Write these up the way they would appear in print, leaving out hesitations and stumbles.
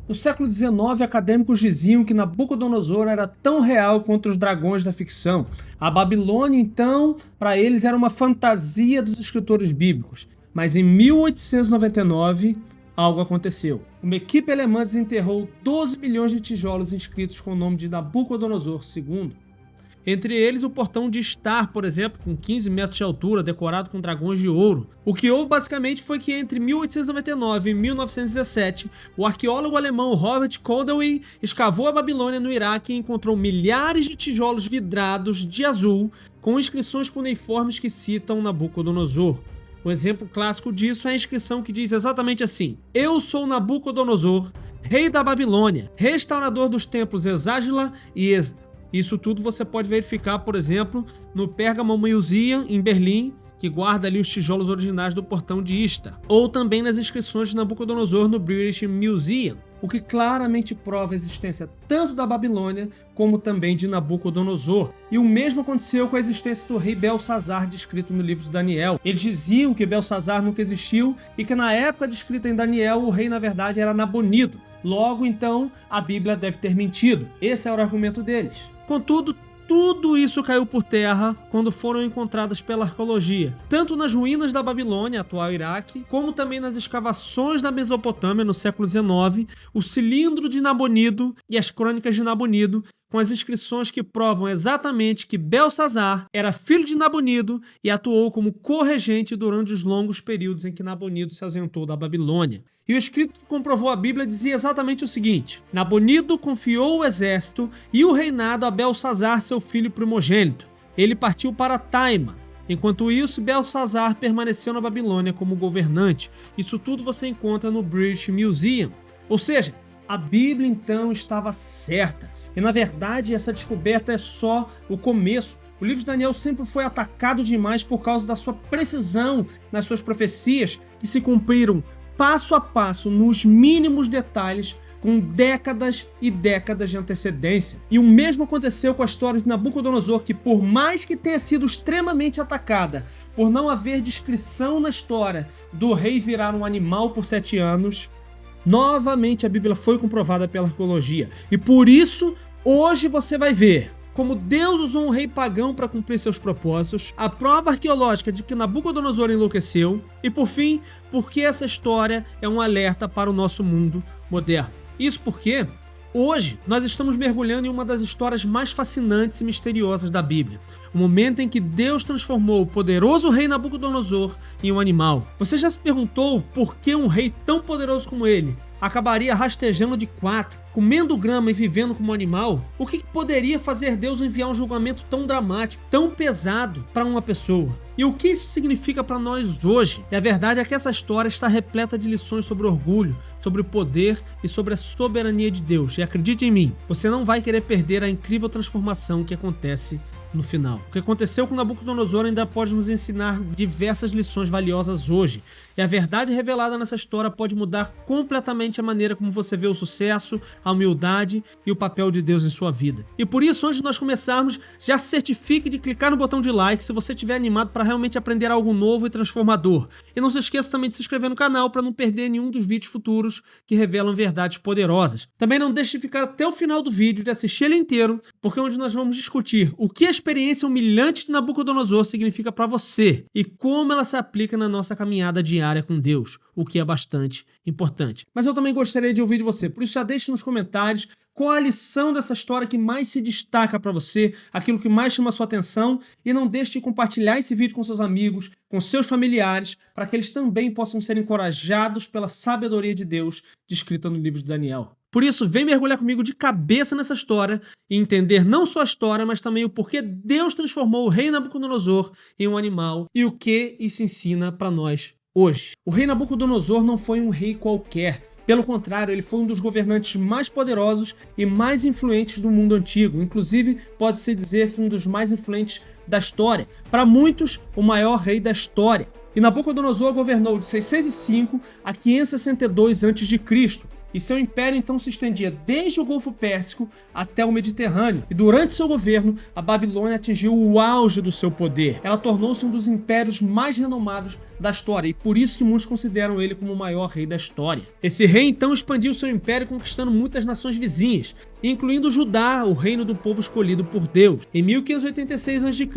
No século XIX, acadêmicos diziam que Nabucodonosor era tão real quanto os dragões da ficção. A Babilônia, então, para eles era uma fantasia dos escritores bíblicos. Mas em 1899, algo aconteceu. Uma equipe alemã desenterrou 12 milhões de tijolos inscritos com o nome de Nabucodonosor II. Entre eles, o portão de Star, por exemplo, com 15 metros de altura, decorado com dragões de ouro. O que houve basicamente foi que entre 1899 e 1917, o arqueólogo alemão Robert Koldewey escavou a Babilônia no Iraque e encontrou milhares de tijolos vidrados de azul com inscrições cuneiformes que citam Nabucodonosor. Um exemplo clássico disso é a inscrição que diz exatamente assim: Eu sou Nabucodonosor, rei da Babilônia, restaurador dos templos Esagila e Esdra. Isso tudo você pode verificar, por exemplo, no Pergamon Museum, em Berlim, que guarda ali os tijolos originais do portão de Istar, ou também nas inscrições de Nabucodonosor no British Museum, o que claramente prova a existência tanto da Babilônia como também de Nabucodonosor. E o mesmo aconteceu com a existência do rei Belsazar, descrito no livro de Daniel. Eles diziam que Belsazar nunca existiu e que na época descrita em Daniel o rei na verdade era Nabonido. Logo, então, a Bíblia deve ter mentido. Esse era o argumento deles. Contudo, tudo isso caiu por terra quando foram encontradas pela arqueologia, tanto nas ruínas da Babilônia, atual Iraque, como também nas escavações da Mesopotâmia no século XIX, o cilindro de Nabonido e as crônicas de Nabonido, com as inscrições que provam exatamente que Belsazar era filho de Nabonido e atuou como corregente durante os longos períodos em que Nabonido se ausentou da Babilônia. E o escrito que comprovou a Bíblia dizia exatamente o seguinte: Nabonido confiou o exército e o reinado a Belsazar, seu filho primogênito. Ele partiu para Taima. Enquanto isso, Belsazar permaneceu na Babilônia como governante. Isso tudo você encontra no British Museum. Ou seja, a Bíblia então estava certa. E na verdade essa descoberta é só o começo. O livro de Daniel sempre foi atacado demais por causa da sua precisão nas suas profecias, que se cumpriram passo a passo, nos mínimos detalhes, com décadas e décadas de antecedência. E o mesmo aconteceu com a história de Nabucodonosor, que por mais que tenha sido extremamente atacada, por não haver descrição na história do rei virar um animal por 7 anos, novamente a Bíblia foi comprovada pela arqueologia. E por isso, hoje você vai ver como Deus usou um rei pagão para cumprir seus propósitos, a prova arqueológica de que Nabucodonosor enlouqueceu e, por fim, porque essa história é um alerta para o nosso mundo moderno. Isso porque hoje nós estamos mergulhando em uma das histórias mais fascinantes e misteriosas da Bíblia, o momento em que Deus transformou o poderoso rei Nabucodonosor em um animal. Você já se perguntou por que um rei tão poderoso como ele acabaria rastejando de 4, comendo grama e vivendo como animal? O que poderia fazer Deus enviar um julgamento tão dramático, tão pesado para uma pessoa? E o que isso significa para nós hoje? E a verdade é que essa história está repleta de lições sobre orgulho, sobre o poder e sobre a soberania de Deus. E acredite em mim, você não vai querer perder a incrível transformação que acontece no final. O que aconteceu com Nabucodonosor ainda pode nos ensinar diversas lições valiosas hoje. E a verdade revelada nessa história pode mudar completamente a maneira como você vê o sucesso, a humildade e o papel de Deus em sua vida. E por isso, antes de nós começarmos, já se certifique de clicar no botão de like se você estiver animado para realmente aprender algo novo e transformador. E não se esqueça também de se inscrever no canal para não perder nenhum dos vídeos futuros que revelam verdades poderosas. Também não deixe de ficar até o final do vídeo, de assistir ele inteiro, porque é onde nós vamos discutir o que a experiência humilhante de Nabucodonosor significa para você e como ela se aplica na nossa caminhada diária com Deus, o que é bastante importante. Mas eu também gostaria de ouvir de você, por isso já deixe nos comentários qual a lição dessa história que mais se destaca para você, aquilo que mais chama a sua atenção, e não deixe de compartilhar esse vídeo com seus amigos, com seus familiares, para que eles também possam ser encorajados pela sabedoria de Deus descrita no livro de Daniel. Por isso, vem mergulhar comigo de cabeça nessa história e entender não só a história, mas também o porquê Deus transformou o rei Nabucodonosor em um animal e o que isso ensina para nós hoje. O rei Nabucodonosor não foi um rei qualquer. Pelo contrário, ele foi um dos governantes mais poderosos e mais influentes do mundo antigo. Inclusive, pode-se dizer que um dos mais influentes da história. Para muitos, o maior rei da história. E Nabucodonosor governou de 605 a 562 a.C. e seu império então se estendia desde o Golfo Pérsico até o Mediterrâneo. E durante seu governo, a Babilônia atingiu o auge do seu poder. Ela tornou-se um dos impérios mais renomados da história, e por isso que muitos consideram ele como o maior rei da história. Esse rei então expandiu seu império conquistando muitas nações vizinhas, incluindo Judá, o reino do povo escolhido por Deus. Em 1586 a.C.,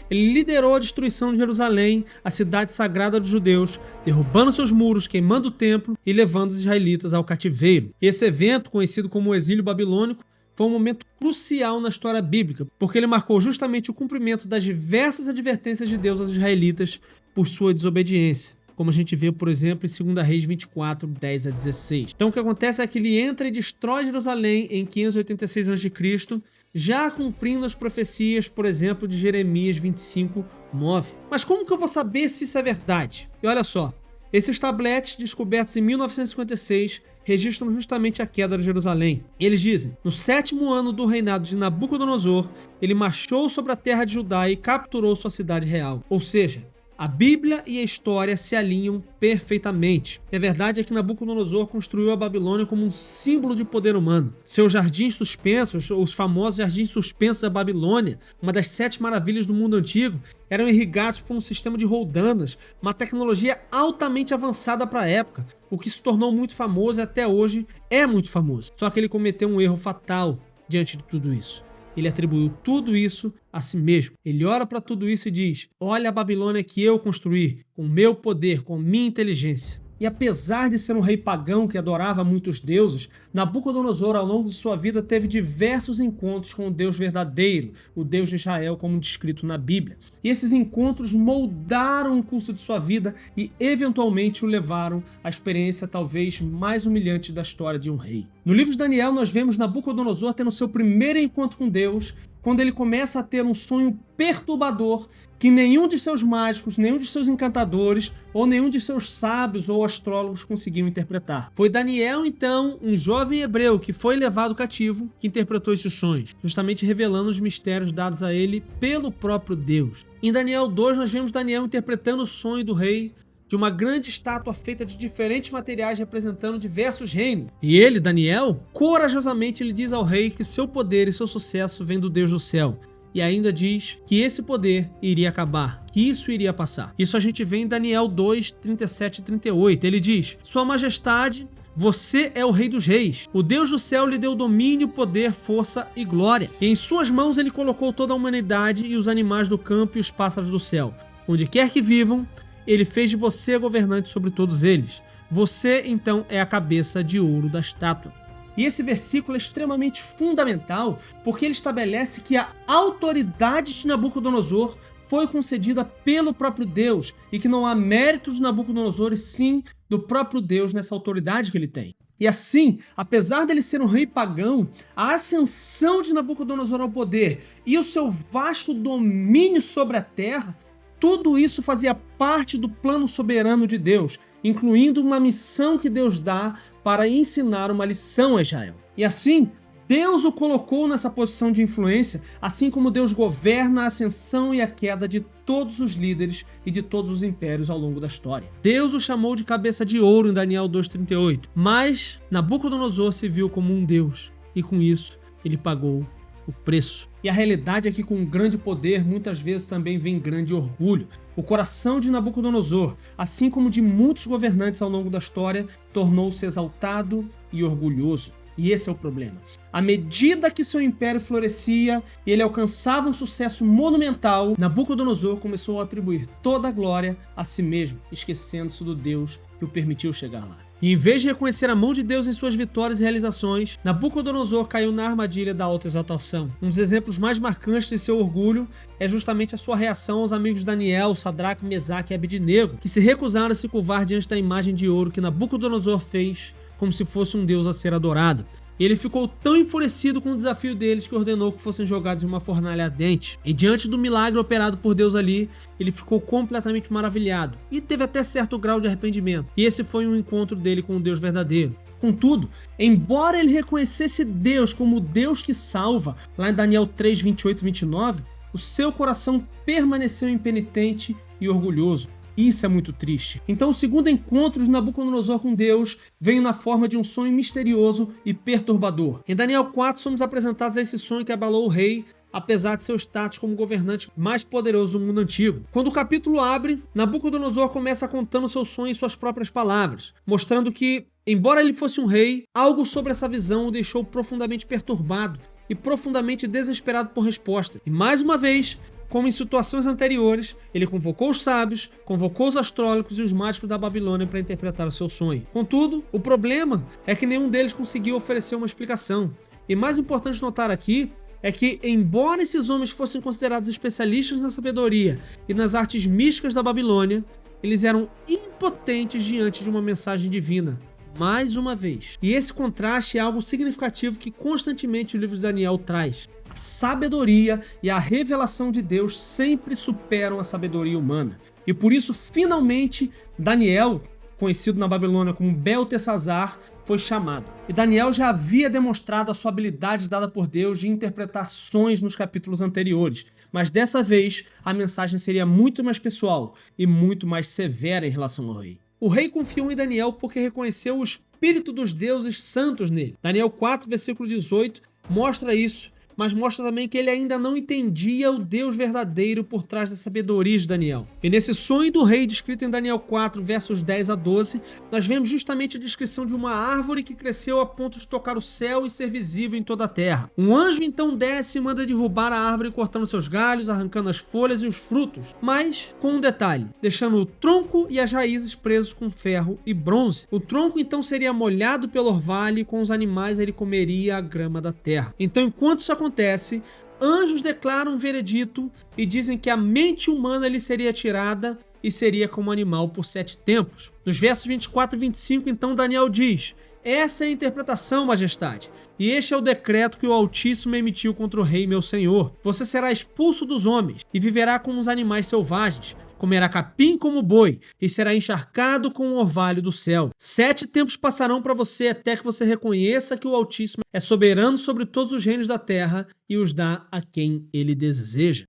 ele liderou a destruição de Jerusalém, a cidade sagrada dos judeus, derrubando seus muros, queimando o templo e levando os israelitas ao cativeiro. Esse evento, conhecido como o exílio babilônico, foi um momento crucial na história bíblica, porque ele marcou justamente o cumprimento das diversas advertências de Deus aos israelitas por sua desobediência, como a gente vê, por exemplo, em 2 Reis 24, 10 a 16. Então o que acontece é que ele entra e destrói Jerusalém em 586 a.C., já cumprindo as profecias, por exemplo, de Jeremias 25, 9. Mas como que eu vou saber se isso é verdade? E olha só, esses tabletes descobertos em 1956 registram justamente a queda de Jerusalém. Eles dizem: no 7º ano do reinado de Nabucodonosor, ele marchou sobre a terra de Judá e capturou sua cidade real. Ou seja, a Bíblia e a história se alinham perfeitamente. E a verdade é que Nabucodonosor construiu a Babilônia como um símbolo de poder humano. Seus jardins suspensos, os famosos jardins suspensos da Babilônia, uma das 7 maravilhas do mundo antigo, eram irrigados por um sistema de roldanas, uma tecnologia altamente avançada para a época, o que se tornou muito famoso e até hoje é muito famoso. Só que ele cometeu um erro fatal diante de tudo isso. Ele atribuiu tudo isso a si mesmo. Ele olha para tudo isso e diz: olha a Babilônia que eu construí, com meu poder, com minha inteligência. E apesar de ser um rei pagão que adorava muitos deuses, Nabucodonosor, ao longo de sua vida, teve diversos encontros com o Deus verdadeiro, o Deus de Israel, como descrito na Bíblia. E esses encontros moldaram o curso de sua vida e, eventualmente, o levaram à experiência talvez mais humilhante da história de um rei. No livro de Daniel, nós vemos Nabucodonosor tendo seu primeiro encontro com Deus, quando ele começa a ter um sonho perturbador que nenhum de seus mágicos, nenhum de seus encantadores ou nenhum de seus sábios ou astrólogos conseguiam interpretar. Foi Daniel, então, um jovem hebreu que foi levado cativo, que interpretou esses sonhos, justamente revelando os mistérios dados a ele pelo próprio Deus. Em Daniel 2, nós vemos Daniel interpretando o sonho do rei de uma grande estátua feita de diferentes materiais representando diversos reinos. E ele, Daniel, corajosamente ele diz ao rei que seu poder e seu sucesso vem do Deus do céu. E ainda diz que esse poder iria acabar, que isso iria passar. Isso a gente vê em Daniel 2, 37 e 38. Ele diz: Sua Majestade, você é o Rei dos Reis. O Deus do céu lhe deu domínio, poder, força e glória. E em suas mãos ele colocou toda a humanidade e os animais do campo e os pássaros do céu. Onde quer que vivam, ele fez de você governante sobre todos eles. Você, então, é a cabeça de ouro da estátua. E esse versículo é extremamente fundamental porque ele estabelece que a autoridade de Nabucodonosor foi concedida pelo próprio Deus e que não há mérito de Nabucodonosor e sim do próprio Deus nessa autoridade que ele tem. E assim, apesar dele ser um rei pagão, a ascensão de Nabucodonosor ao poder e o seu vasto domínio sobre a terra, tudo isso fazia parte do plano soberano de Deus, incluindo uma missão que Deus dá para ensinar uma lição a Israel. E assim, Deus o colocou nessa posição de influência, assim como Deus governa a ascensão e a queda de todos os líderes e de todos os impérios ao longo da história. Deus o chamou de cabeça de ouro em Daniel 2,38, mas Nabucodonosor se viu como um Deus, e com isso ele pagou o preço. E a realidade é que com grande poder, muitas vezes também vem grande orgulho. O coração de Nabucodonosor, assim como de muitos governantes ao longo da história, tornou-se exaltado e orgulhoso. E esse é o problema. À medida que seu império florescia e ele alcançava um sucesso monumental, Nabucodonosor começou a atribuir toda a glória a si mesmo, esquecendo-se do Deus que o permitiu chegar lá. E em vez de reconhecer a mão de Deus em suas vitórias e realizações, Nabucodonosor caiu na armadilha da autoexaltação. Um dos exemplos mais marcantes de seu orgulho é justamente a sua reação aos amigos de Daniel, Sadraque, Mesaque e Abednego, que se recusaram a se curvar diante da imagem de ouro que Nabucodonosor fez como se fosse um deus a ser adorado. E ele ficou tão enfurecido com o desafio deles que ordenou que fossem jogados em uma fornalha ardente. E diante do milagre operado por Deus ali, ele ficou completamente maravilhado e teve até certo grau de arrependimento. E esse foi um encontro dele com o Deus verdadeiro. Contudo, embora ele reconhecesse Deus como o Deus que salva, lá em Daniel 3, 28 e 29, o seu coração permaneceu impenitente e orgulhoso. Isso é muito triste. Então o segundo encontro de Nabucodonosor com Deus veio na forma de um sonho misterioso e perturbador. Em Daniel 4 somos apresentados a esse sonho que abalou o rei, apesar de seu status como governante mais poderoso do mundo antigo. Quando o capítulo abre, Nabucodonosor começa contando seu sonho em suas próprias palavras, mostrando que, embora ele fosse um rei, algo sobre essa visão o deixou profundamente perturbado e profundamente desesperado por resposta. E mais uma vez, como em situações anteriores, ele convocou os sábios, convocou os astrólogos e os mágicos da Babilônia para interpretar o seu sonho. Contudo, o problema é que nenhum deles conseguiu oferecer uma explicação. E mais importante notar aqui é que, embora esses homens fossem considerados especialistas na sabedoria e nas artes místicas da Babilônia, eles eram impotentes diante de uma mensagem divina, mais uma vez. E esse contraste é algo significativo que constantemente o livro de Daniel traz. A sabedoria e a revelação de Deus sempre superam a sabedoria humana. E por isso, finalmente, Daniel, conhecido na Babilônia como Beltesazar, foi chamado. E Daniel já havia demonstrado a sua habilidade dada por Deus de interpretar sonhos nos capítulos anteriores, mas dessa vez a mensagem seria muito mais pessoal e muito mais severa em relação ao rei. O rei confiou em Daniel porque reconheceu o espírito dos deuses santos nele. Daniel 4, versículo 18, mostra isso, mas mostra também que ele ainda não entendia o Deus verdadeiro por trás da sabedoria de Daniel. E nesse sonho do rei, descrito em Daniel 4, versos 10 a 12, nós vemos justamente a descrição de uma árvore que cresceu a ponto de tocar o céu e ser visível em toda a terra. Um anjo então desce e manda derrubar a árvore, cortando seus galhos, arrancando as folhas e os frutos, mas com um detalhe, deixando o tronco e as raízes presos com ferro e bronze. O tronco então seria molhado pelo orvalho e com os animais ele comeria a grama da terra. Então, enquanto isso acontece, anjos declaram um veredito e dizem que a mente humana lhe seria tirada e seria como animal por 7 tempos. Nos versos 24 e 25, então, Daniel diz: essa é a interpretação, majestade, e este é o decreto que o Altíssimo emitiu contra o rei meu senhor. Você será expulso dos homens e viverá como os animais selvagens, comerá capim como boi e será encharcado com o orvalho do céu. 7 tempos passarão para você até que você reconheça que o Altíssimo é soberano sobre todos os reinos da terra e os dá a quem ele deseja.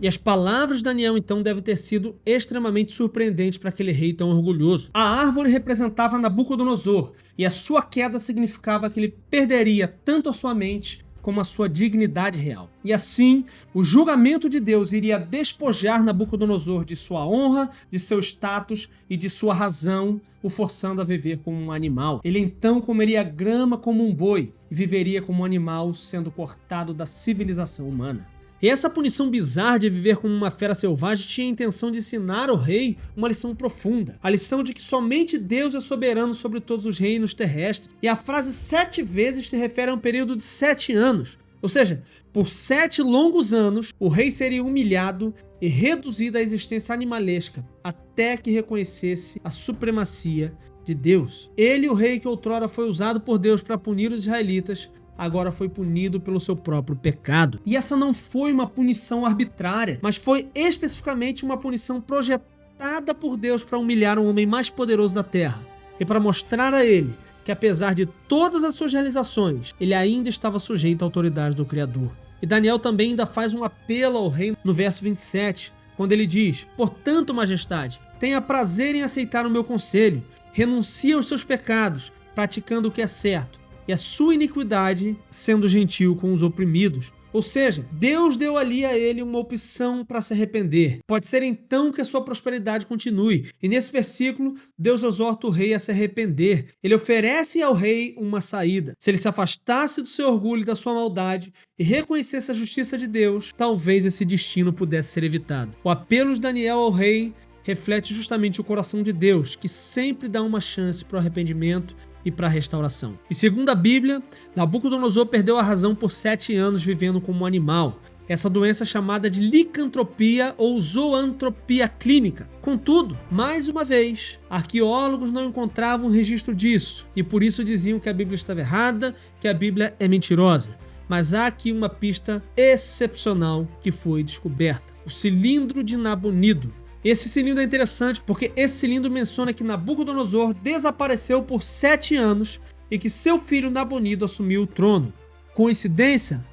E as palavras de Daniel então devem ter sido extremamente surpreendentes para aquele rei tão orgulhoso. A árvore representava Nabucodonosor e a sua queda significava que ele perderia tanto a sua mente como a sua dignidade real. E assim, o julgamento de Deus iria despojar Nabucodonosor de sua honra, de seu status e de sua razão, o forçando a viver como um animal. Ele então comeria grama como um boi e viveria como um animal, sendo cortado da civilização humana. E essa punição bizarra de viver como uma fera selvagem tinha a intenção de ensinar ao rei uma lição profunda. A lição de que somente Deus é soberano sobre todos os reinos terrestres. E a frase 7 vezes se refere a um período de 7 anos. Ou seja, por 7 longos anos, o rei seria humilhado e reduzido à existência animalesca, até que reconhecesse a supremacia de Deus. Ele, o rei que outrora foi usado por Deus para punir os israelitas, agora foi punido pelo seu próprio pecado. E essa não foi uma punição arbitrária, mas foi especificamente uma punição projetada por Deus para humilhar o homem mais poderoso da terra e para mostrar a ele que, apesar de todas as suas realizações, ele ainda estava sujeito à autoridade do Criador. E Daniel também ainda faz um apelo ao rei no verso 27, quando ele diz: portanto, majestade, tenha prazer em aceitar o meu conselho, renuncie aos seus pecados, praticando o que é certo, e a sua iniquidade sendo gentil com os oprimidos. Ou seja, Deus deu ali a ele uma opção para se arrepender. Pode ser então que a sua prosperidade continue. E nesse versículo, Deus exorta o rei a se arrepender. Ele oferece ao rei uma saída. Se ele se afastasse do seu orgulho e da sua maldade e reconhecesse a justiça de Deus, talvez esse destino pudesse ser evitado. O apelo de Daniel ao rei reflete justamente o coração de Deus, que sempre dá uma chance para o arrependimento e para a restauração. E segundo a Bíblia, Nabucodonosor perdeu a razão por 7 anos vivendo como um animal. Essa doença é chamada de licantropia ou zoantropia clínica. Contudo, mais uma vez, arqueólogos não encontravam registro disso e por isso diziam que a Bíblia estava errada, que a Bíblia é mentirosa. Mas há aqui uma pista excepcional que foi descoberta: o cilindro de Nabonido. Esse cilindro é interessante porque esse cilindro menciona que Nabucodonosor desapareceu por 7 anos e que seu filho Nabonido assumiu o trono. Coincidência?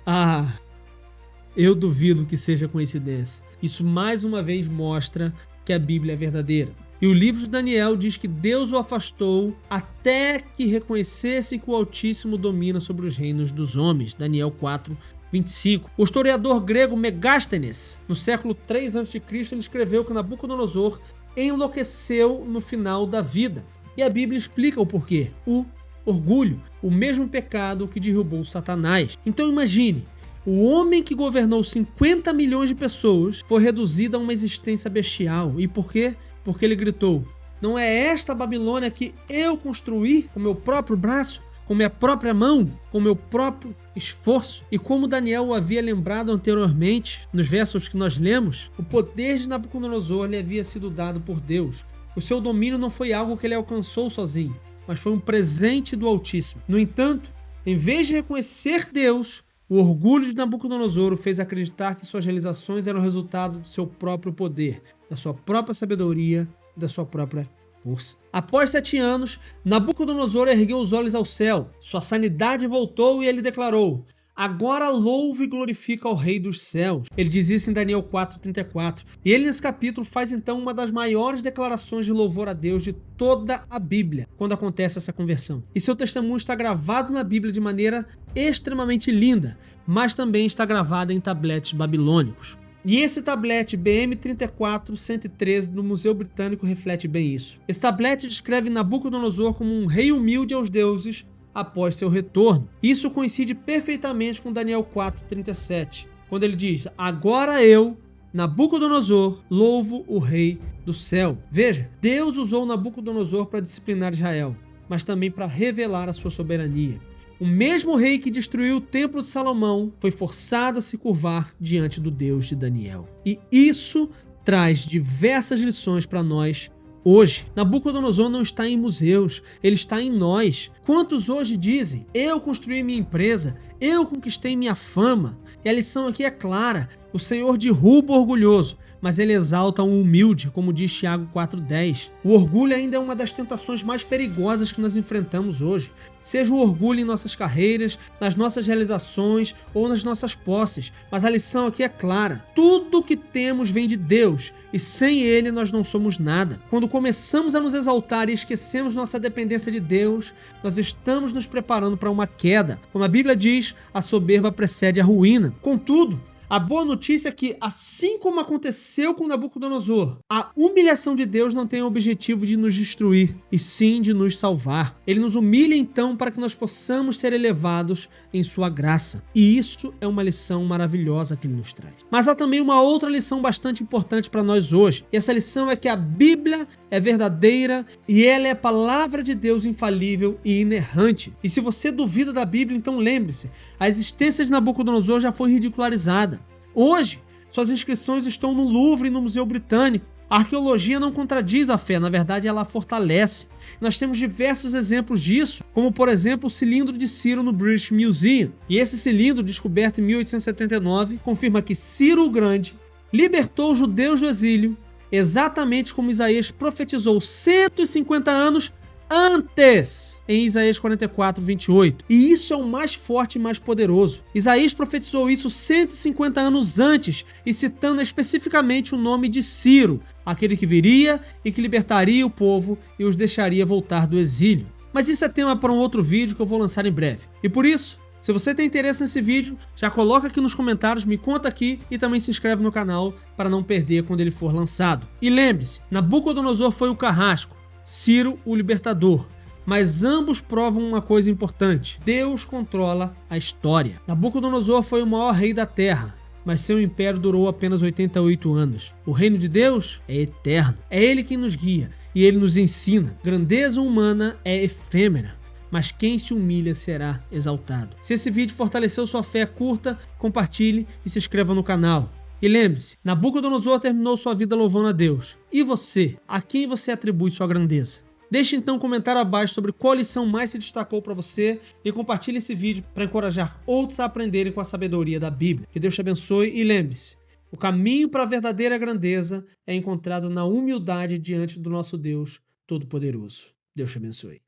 Eu duvido que seja coincidência. Isso mais uma vez mostra que a Bíblia é verdadeira. E o livro de Daniel diz que Deus o afastou até que reconhecesse que o Altíssimo domina sobre os reinos dos homens. Daniel 4:25. O historiador grego Megasthenes, no século 3 a.C., ele escreveu que Nabucodonosor enlouqueceu no final da vida. E a Bíblia explica o porquê. O orgulho, o mesmo pecado que derrubou Satanás. Então imagine, o homem que governou 50 milhões de pessoas foi reduzido a uma existência bestial. E por quê? Porque ele gritou: não é esta Babilônia que eu construí com meu próprio braço, com minha própria mão, com meu próprio esforço? E como Daniel o havia lembrado anteriormente, nos versos que nós lemos, o poder de Nabucodonosor lhe havia sido dado por Deus. O seu domínio não foi algo que ele alcançou sozinho, mas foi um presente do Altíssimo. No entanto, em vez de reconhecer Deus, o orgulho de Nabucodonosor o fez acreditar que suas realizações eram resultado do seu próprio poder, da sua própria sabedoria e da sua própria força. Após 7 anos, Nabucodonosor ergueu os olhos ao céu, sua sanidade voltou e ele declarou: agora louve e glorifica ao Rei dos céus. Ele diz isso em Daniel 4:34. E ele nesse capítulo faz então uma das maiores declarações de louvor a Deus de toda a Bíblia, quando acontece essa conversão. E seu testemunho está gravado na Bíblia de maneira extremamente linda, mas também está gravado em tabletes babilônicos. E esse tablete BM-34-113 do Museu Britânico reflete bem isso. Esse tablete descreve Nabucodonosor como um rei humilde aos deuses após seu retorno. Isso coincide perfeitamente com Daniel 4:37, quando ele diz: agora eu, Nabucodonosor, louvo o Rei do céu. Veja, Deus usou Nabucodonosor para disciplinar Israel, mas também para revelar a sua soberania. O mesmo rei que destruiu o templo de Salomão foi forçado a se curvar diante do Deus de Daniel. E isso traz diversas lições para nós hoje. Nabucodonosor não está em museus, ele está em nós. Quantos hoje dizem: eu construí minha empresa, eu conquistei minha fama? E a lição aqui é clara: o Senhor derruba o orgulhoso, mas ele exalta o humilde, como diz Tiago 4:10. O orgulho ainda é uma das tentações mais perigosas que nós enfrentamos hoje. Seja o orgulho em nossas carreiras, nas nossas realizações ou nas nossas posses. Mas a lição aqui é clara: tudo que temos vem de Deus, e sem Ele nós não somos nada. Quando começamos a nos exaltar e esquecemos nossa dependência de Deus, nós estamos nos preparando para uma queda. Como a Bíblia diz, a soberba precede a ruína. Contudo, a boa notícia é que, assim como aconteceu com Nabucodonosor, a humilhação de Deus não tem o objetivo de nos destruir, e sim de nos salvar. Ele nos humilha então para que nós possamos ser elevados em sua graça. E isso é uma lição maravilhosa que ele nos traz. Mas há também uma outra lição bastante importante para nós hoje. E essa lição é que a Bíblia é verdadeira e ela é a palavra de Deus infalível e inerrante. E se você duvida da Bíblia, então lembre-se, a existência de Nabucodonosor já foi ridicularizada. Hoje, suas inscrições estão no Louvre e no Museu Britânico. A arqueologia não contradiz a fé, na verdade ela a fortalece. Nós temos diversos exemplos disso, como por exemplo o cilindro de Ciro no British Museum. E esse cilindro, descoberto em 1879, confirma que Ciro o Grande libertou os judeus do exílio, exatamente como Isaías profetizou 150 anos antes, em Isaías 44:28. E isso é o mais forte e mais poderoso. Isaías profetizou isso 150 anos antes, e citando especificamente o nome de Ciro, aquele que viria e que libertaria o povo e os deixaria voltar do exílio. Mas isso é tema para um outro vídeo que eu vou lançar em breve. E por isso, se você tem interesse nesse vídeo, já coloca aqui nos comentários, me conta aqui e também se inscreve no canal para não perder quando ele for lançado. E lembre-se, Nabucodonosor foi o carrasco, Ciro o libertador, mas ambos provam uma coisa importante: Deus controla a história. Nabucodonosor foi o maior rei da terra, mas seu império durou apenas 88 anos. O reino de Deus é eterno, é Ele quem nos guia e Ele nos ensina. Grandeza humana é efêmera, mas quem se humilha será exaltado. Se esse vídeo fortaleceu sua fé, curta, compartilhe e se inscreva no canal. E lembre-se, Nabucodonosor terminou sua vida louvando a Deus. E você? A quem você atribui sua grandeza? Deixe então um comentário abaixo sobre qual lição mais se destacou para você e compartilhe esse vídeo para encorajar outros a aprenderem com a sabedoria da Bíblia. Que Deus te abençoe e lembre-se, o caminho para a verdadeira grandeza é encontrado na humildade diante do nosso Deus Todo-Poderoso. Deus te abençoe.